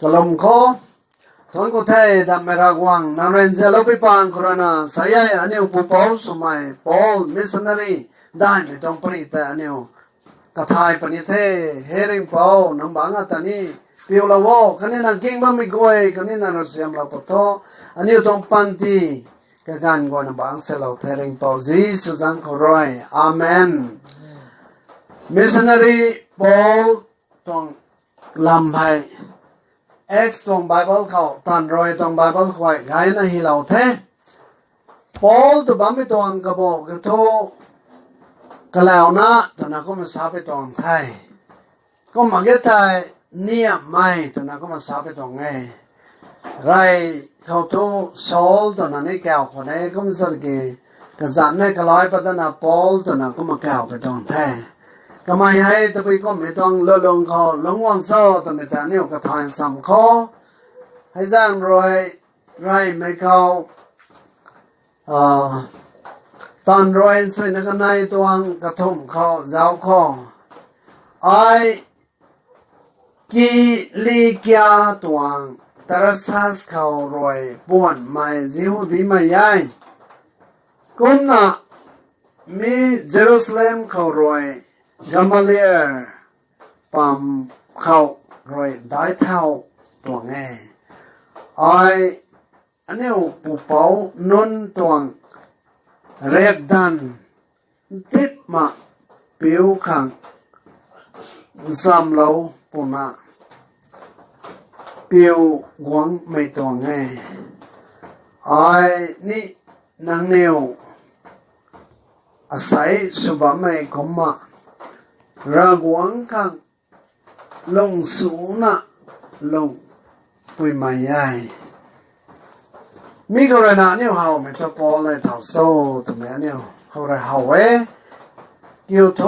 กลมโคทอนกุเทดัมเมรากวังนาเรนเซลปิปังโครนาสายอันนี้อุปปสมัยปอลมิสชันนารีได้ไม่ต้องปริแต่อันนี้กระทายปณิเทเฮริงเปานังบางอัตนี้พิวลาวคันนี้นังกิ้งบ้าไม่กวยคันนี้นังรสยามลาวปทอันนี้ต้องปันตีกันกันกว่านังบางเซลเฮริงเปาจีสุจังขรอยอาเมนมิสชันนารีปอลต้องลำให้X ตรงไบเบิลเขาตันรอยตรงไบเบิลควายไงนะฮิลาวเทปอลตัวบ้าไม่ตรงกระบอกกระโถกระแล้วนะตอนนั้นก็มาสาไปตรงไทยก็มาเกิดไทยเนี่ยไม่ตอนนั้นก็มาสาไปตรงไงไรเขาตัวโซลตอนนั้นนี่แก้วคนนี้ก็มาสักกี่กระสันในกระลอยปัตนาปอลตอนนั้นก็มาแก้วไปตรงไทยก็ไม่ให้ตะไปก็ไม่ต้องลดลงคอลงวางโซ่ตอนนี้แต่เนี่ยก็ทายสามข้อให้สร้างรอยไรไม่เข้าตอนรอยสวยนักในตัวกระทุ่มเขาเจ้าข้อไอกิลิกยาตัวตรัสสเขารอยป่วนไม่จิวดีไม่ใหญ่กุมน่ะมีเยรูซาเล็มเขารอยGamaliel ปั๊มเข้ารอยได้เท่าตัวไงอันนี้ผู้เป่านุนตัวเรียกดันติดมาผิวขังซ้ำเราปุ่นผิวกวางไม่ตัวไงนี่นางเนียวอาศัยสุบะไม่ขมรากวางขังลงสูงนะลงปุยไม่ใหญ่มีกรณีเนี่ยเขาไม่ต้องพอเลยเท่าโซ่ตัวนี้เนี่ยเขาเลยเขาเกี่ยวโท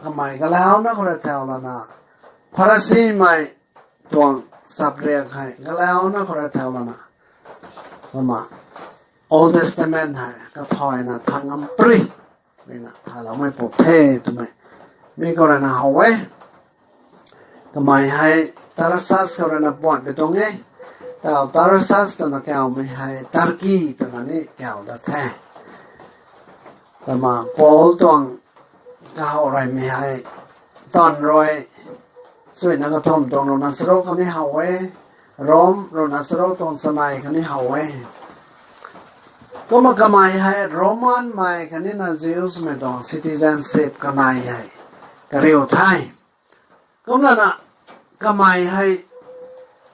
ทำไมก็แล้วนะเขาเลยแถวแล้วนะพระสีไม่ตัวสับเรียกให้ก็แล้วนะเขาเลยแถวแล้วนะว่ามา Old Testament ให้ก็ถอยนะทางอัมปรีนี่นะถ้าเราไม่ปลดเทตัวไหมมีกรณีเขาทำไมให้ตารัสสกรณีป่วนไปตรงนี้แต่ตารัสสตัวนั้นแก้วไม่ให้ตาร์กีตัวนั้นนี่แก้วดัดแท้แต่มาโพลตรงก้าวอะไรไม่ให้ตอนรอยสวยนักทอมตรงโรนัสโรเขานี่เขาร้อมโรนัสโรตรงสไนเขานี่เขาก็มากำไมให้โรมันไม่เขานี่นะจิวส์ไม่ต้อง citizenship กันไหนให้กระเรียวไทยก็นั่นน่ะกำไมให้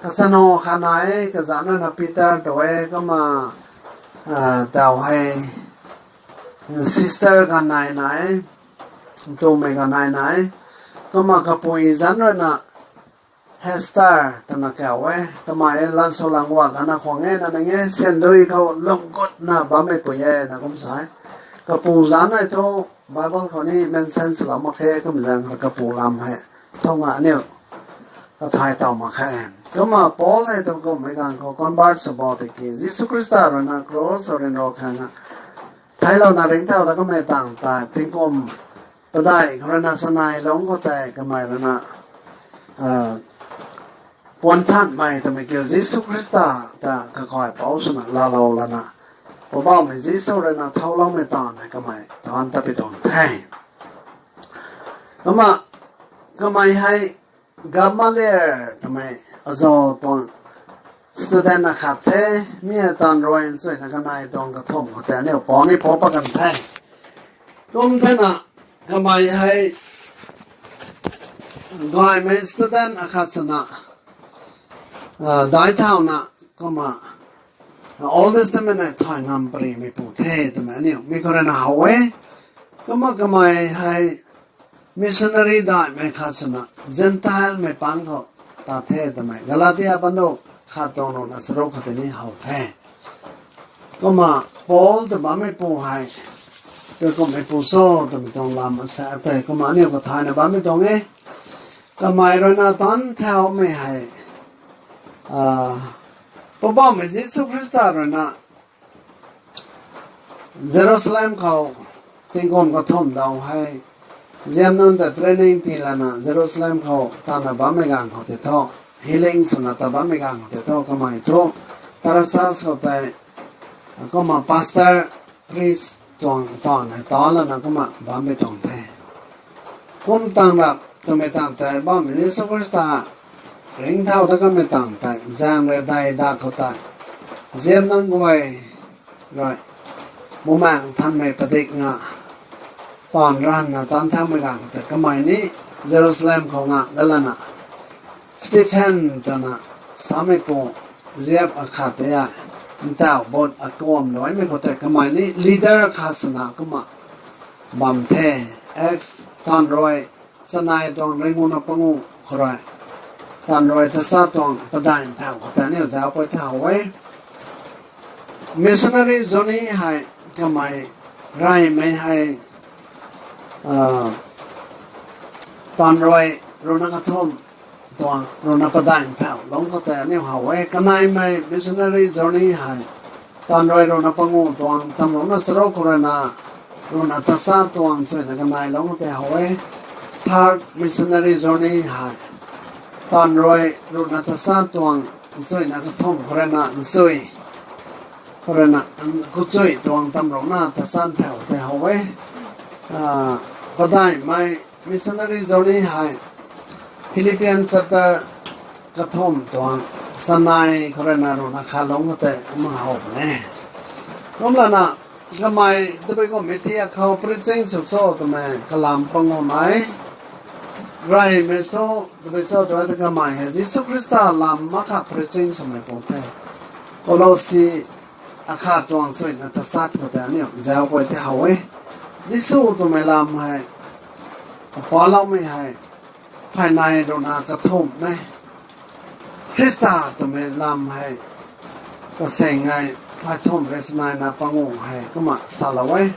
กษณะขันไหนกษณะนับปีเตอร์ตัวก็มาเต่าให้ซิสเตอร์กันไหนตัวเมกันไหนก็มากับปุยจันเลยนะเฮสเตอร์ตั้งแต่แก่ไว้ก็มาลันโซลังวัดแล้วนะของเงี้ยนั่นเงี้ยเส้นด้วยเขาลงกดนะบ้าไม่ปุยนะก็ไม่ใช่กับปูจันไอ้ตัวไบเบิลเขานี่มันเซนส์ละมาแค่ก็ไม่แรงกับปูลำให้ท่องอ่ะเนี่ยก็ทายเต่ามาแค่ก็มาปอลให้ตัวก็ไม่กันเขาคอนบาร์สบอติกียิสุคริสต์เรานะครอสเรนโรคังไทยเรานาเริงเท่าแล้วก็ไม่ต่างตายทิ้งกลมก็ได้ครนาสนายหลงก็แต่ก็ไม่แล้วนะปวนท่านไม่ทำไมเกี่ยวยิสุคริสต์แต่ก็คอยเป่าสนะเราแล้วนะพอบ้าไม่ยิสุเลยนะเท่าเราไม่ต่างก็ไม่ตอนตะปิดองไทยก็ไม่ให้Gamaliel ทำไมอาตอนสตูเดนนะครับเทมีตอนรอยสวยนักนายตอนกระทงแต่เนี่ยปอนี่พอประกันแท้ก็มันเท่านะทำไมให้ก็ให้ไม่สตูเดนนะครับสนะได้เท่านะก็มา all this ทำไมเนี่ยทายงามปรีไม่พูดเท่ทำไมเนี่ยมีคนน่าเอาไว้ก็ไม่ให้missionary ได้ไม่ขาดสนะ Gentile ไม่ปังเขาตาเททำไมกาลาติอาปันโดขาดตรงโน้นสโรคขัดนี้เขาเทก็มาโพลแต่บ้าไม่ปูให้ก็ไม่ปูโซ่แต่ไม่ต้องลามาแสแต่ก็มาเนี่ยก็ทายนะบ้าไม่ต้องก็ไม่รอยนาตอนเท้าไม่ให้พอบ้าไม่ยิสุคริสต์รอยนาเยรูซาเล็มเขาทิ้งคนก็ท่อมดาวให้เยี่ยมนั่นแต่เทรนนิ่งทีละนะเยรูซาเล็มเขาตามแบบบ้าไม่กางเขาติดท่อ healing suna taba megang te to kamai to Tarsus ko te ko ma pastor priest tong ton ta la na ko ma ba me tong te kun tang rap to me tang te ba me Jisu Khrista ringthau ta ka me tang te jang re dai da ko ta jem nang goi rồi bố mạng thân mày bật định ngạ toàn ran là toàn tham mày gàng từ cái mày ní Jerusalem không ngạ đó là nè Stephen cho nè sáu mươi bộ dẹp ở khát đấy à tạo bột ở cồm nói mấy có thể cái mày ní leader khát sân nào cũng mà bầm thề x toàn rồi sân này toàn lấy ngon ở ngu rồi toàn rồi ta sát toàn bật đại thảo có thể nếu giáo bồi thảo ấy missionary zoni hai Kamei Rommei hai toàn rồi nó có thôm toàn rồi nó có đại phèo đóng có thể nếu hậu ấy cái này mày missionary zoni hai toàn rồi nó có ngu toàn tâm nó sro corona rồi nó ta sa toàn rồi cái này đóng có thể hậu ấy third missionary zoni hai toàn rồi nó ta sa toàn rồi nó có thôm corona rồi corona cũng chơi toàn tâm rộng na ta san phèo thì hậu ấy có đại mai missionary zone hai Philippines chapter cái thom toàn sanai corona rồi na khá lóng có thể mà hậu nè hôm là nè cái mai tôi bây giờ mấy thia khâu preaching sụp sôi tụi mày cái làm bằng ngón máy rồi mấy số tôi bây giờ tôi cái mai hay Jisu Khrista làm mắc hạt preaching sụp mày bổn thế Colossi khát toàn sôi là ta sát của ta nhiều giáo quay thế hậu ấy Jisu tụi mày làm hay bỏ lâu mày hay phải này rồi là cái thùng này Khrista tụi mày làm hay cái sành này phải thùng cái này là bằng ngủ hay cái mà sao là vậy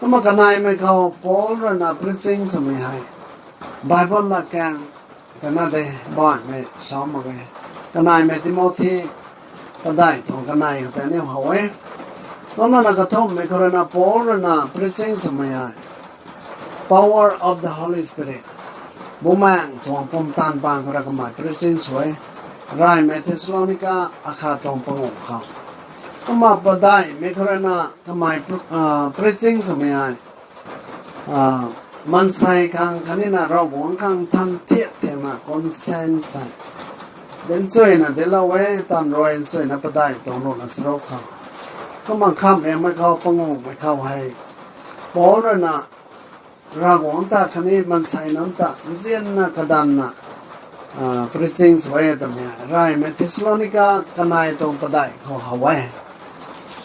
cái mà cái này mày khâu Paul rồi là preaching tụi mày hay Bible là càng cái này đây bọn mày sao mà cái này mày Timothy cái đại trong cái này cái này hậu ấy nó là cái thông mấy cái này Paul rồi là preaching什么呀 power of the Holy Spirit bố mạng trong phong tan bang cái mà preaching suy rai mấy Thessalonica akha trong phong ngủ không cái mà cái đại mấy cái này cái mà preaching 什么呀มันใส่ข้างคันนี้นะเราหวังข้างทันเทียเทียมาคอนเซนใส่เดินสวยนะเดี๋ยวเราไว้ตอนรอยสวยนะปะได้ตรงโน้นสโลกเขาก็มันข้ามเองไม่เข้าปงงไม่เข้าให้ปอเลยนะเราหวังตาคันนี้มันใส่น้ำตาเจียนนะกระดันนะพระจริงสวยตรงนี้ไรไม่ทิสโลนิกากันนายตรงปะได้เขาหาไว้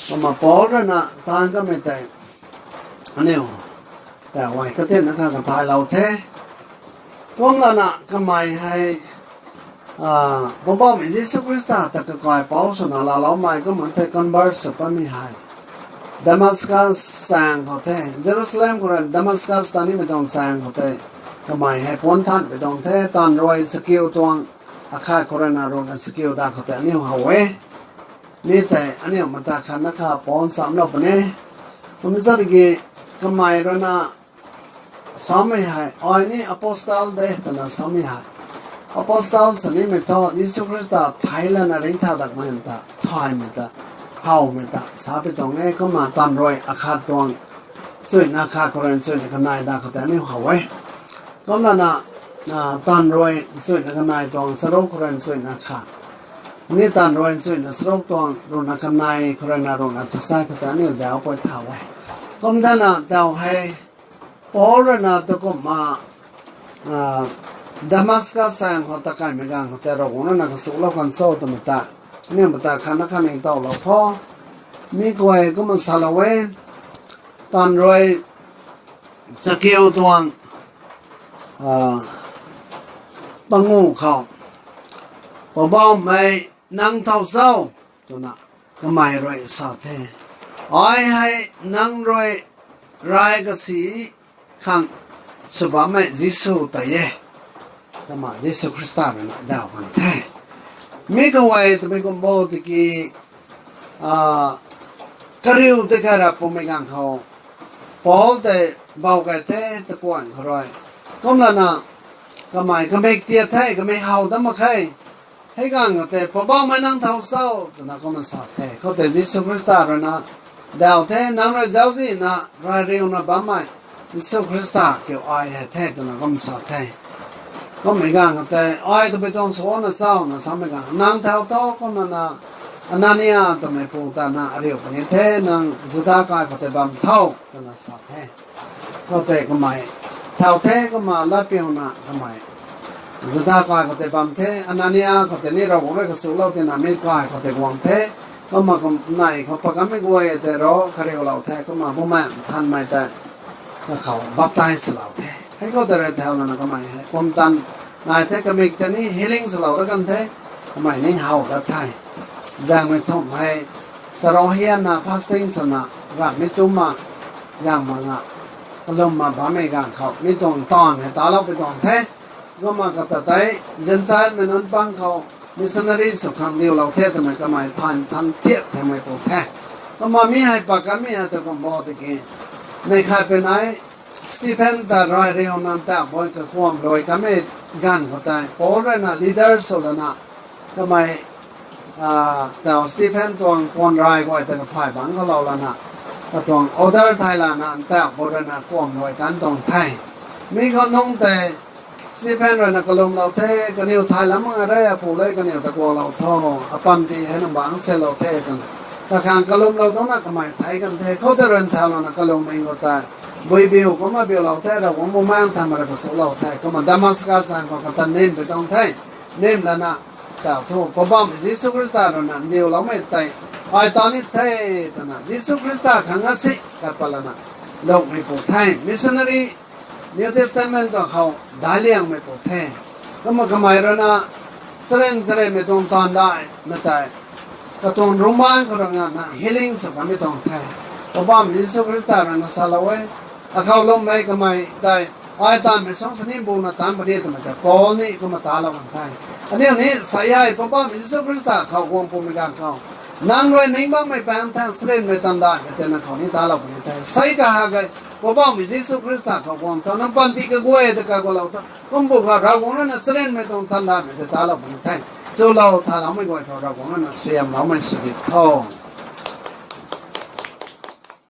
ก็มาปอเลยนะทานก็ไม่แต่อันนี้แต่ไว้ก็เต้นนะครับกับทายเราแท้พวกเราน่ะก็ไม่ให้ผมบอกมีJisu Khristaแต่ก็กลายเป้าส่วนเราไม่ก็เหมือนที่ convert สุดไม่ให้ดามัสกัสสร้างเขาแท้เยรูซาเล็มก็เลยดามัสกัสตอนนี้ไม่ต้องสร้างเขาแท้ก็ไม่ให้พ้นท่านไปตรงแท้ตอนรวยสกิลตัวอาคาโครนาโรนสกิลได้เขาแท้นี่หัวเว้มีแต่อันนี้มันตาขันนะครับป้อนสามรอบนี้ผมจะได้กี่ก็ไม่รู้นะสามีให้อันนี้อพอสตอลเดย์แต่ละสามีให้อพอสตอลสนิมิตยิสุคริสต์ไทยแล้วนะเรื่องท่าดักมันตาไทยมันตาเฮามันตาสาบิตรงก็มาตอนรวยอาคาตวงสวยนาคาโคเรนสวยในขณะได้เขาแต่นี่หัวไว้ก็นั่นนะตอนรวยสวยในขณะตวงสโลโคเรนสวยนาคานี่ตอนรวยสวยในสโลตวงรุนขณะโคเรนารุนอัศสายเขาแต่นี่จะเอาไปท่าไว้ก็นั่นนะเดาให้พอลนะตัวก็มาดามัสกัสสร้างเขาตะการไม่กลางเขาแต่เราคนนั้นก็สุขแล้วกันโซ่ตัวมันตาเนี่ยมันตาขันนักขันเองต่อเราพอมีกวยก็มันสลาวตอนรวยสกิลตัวปังงูเขาพอบ้องไม่นั่งเท่าเศร้าตัวน่ะก็ไม่รวยสาวแท้อ้อยให้นั่งรวยรายกสีข้างสุภาพไม่ยิสุแต่เย่ก็มายิสุคริสต์เป็นดาวกันแท้มีก็ไว้ตัวเป็นคนบอกที่กี่กระดิ่งที่การรับผมไม่กังเขาพอแต่เบากันแท้ตะกวนเขาเลยก็แล้วนะก็ไม่ก็ไม่เตี้ยแท้ก็ไม่เฮาตั้งมาใคร ให้กันก็แต่พอบ้องไม่นั่งเท้าเศร้าตัวนั้นก็มันสาแท้เขาแต่ยิสุคริสต์เลยนะดาวแท้นั่งเลยเจ้าสินะรายเรียวนะบ้าไม่ยิสุคริสต์เกี่ยวไอ้แท้ตัวนั้นก็มันสาแท้ก็ไม่กันก็แต่ไอ้ตัวไปต้องสวนนะเศร้านะสาไม่กันนั่งเท้าโตก็มันนะอันนั้นเนี่ยตัวไม่พูดแต่นะเรียวเป็นแท้นั่งสุดท้ายก็เขาแต่บ้ามเท้าตัวนั้นสาแท้เขาแต่ก็ไม่เท้าแท้ก็มาลับเปียวนะทำไมสุดท้ายก็เขาแต่บ้ามแท้อันนั้นเนี่ยเขาแต่นี่เราบอกเลยเขาสู้เราแต่น่ะไม่กล้าเขาแต่กวางแท้ก็มาก็ไหนเขาประกันไม่กลัวแต่เราเขาเรียกเราแท้ก็มาพวกแม่ท่านไม่แต่เขาบัพไตสลาวแท้ให้เขาแต่แถวนั้นก็ไม่ให้ความตันนายแท้ก็มีแต่นี่ฮีลิ่งสลาวแล้วกันแท้ทำไมนี่เฮาแล้วไทยยังไม่ทำให้สระเฮียนะพาสติ้งสนะรักไม่ตุ้มมาอย่างมังอ่ะลมมาบ้าไม่กันเขาไม่ต้องตอนให้ตาเราไปต้องแท้ก็มากระต่ายเจนซายมันนั้นปังเขามิสนารีสุขังเดียวเราแท้ทำไมก็ไม่ทันเทียบทำไมตัวแท้ก็มามีให้ปากกันมีให้แต่ก็บอกตะกี้ในใครเป็นไหนสตีเฟนแต่รายเรียวนั้นแต่บ่อยกับความโดยก็ไม่กันเขาแต่พอเรื่องน่ะลีดเดอร์สุดน่ะทำไมแต่สตีเฟนตัวคนรายก็แต่ก็พ่ายบังก็เราละน่ะก็ตัวออเดอร์ไทยละน่ะแต่บ่เรื่องน่ะความโดยกันต้องไทยมีคนน้องแต่สตีเฟนเรื่องน่ะก็ลงเราเทก็นิ้วไทยแล้วมึงอะไรอะผู้เล่ก็นิ้วตะกัวเราท่ออปันตีให้น้ำบังเซลเราเทกันแต่ข้างก็ลงเราต้องน่ะทำไมไทยกันเทเขาจะเรียนแถวเราน่ะก็ลงเองก็ตายบอยบิวก็มาบิวเราแท้เราก็มุ่งมั่นทำอะไรก็สู้เราแท้ก็มาดามัสกัสก็ตันเน้นไปต้องแท้เน้นแล้วนะแต่ทุกพอบ้ายิสุคริสต์เรานั้นเดียวเราไม่ไต่ไอ้ตอนนี้แท้แต่นะยิสุคริสต์ขังอาศิกับปลานะโลกไม่ปวดแท้มิชชันนารีนิวเทสเตเมนต์ก็เขาได้เลี้ยงไม่ปวดแท้ก็มาขมายเรานะเสร็จไม่ต้องตอนได้ไม่ไต่ก็ต้องรุมบ้านก็เรื่องนั้นฮีลิ่งสุดก็ไม่ต้องแท้พอบ้ายิสุคริสต์เรานะสละไว้เขาลงไม่ก็ไม่ได้ไอ้ตามไปสองสนิมบูนะตามประเดี๋ยวมันจะปอนี่ก็มาตาเราวันไทยอันนี้สายใหญ่พอบ้ายิสุคริสต์เขาวงภูมิการเขานั่งรวยนิ่งบ้างไม่แปลงทางเสร็จไม่ตันได้แต่นั่นเขานี่ตาเราวันไทยใส่ก็หาไงพอบ้ายิสุคริสต์เขาวงตอนนั้นปันติก็กลัวแต่ก็เราต้องบอกว่าเราวงนั้นเสร็จไม่ต้องตันได้แต่ตาเราวันไทยสู้เราถ้าเราไม่กลัวเราวงนั้นเสียมเราไม่สุดท้อง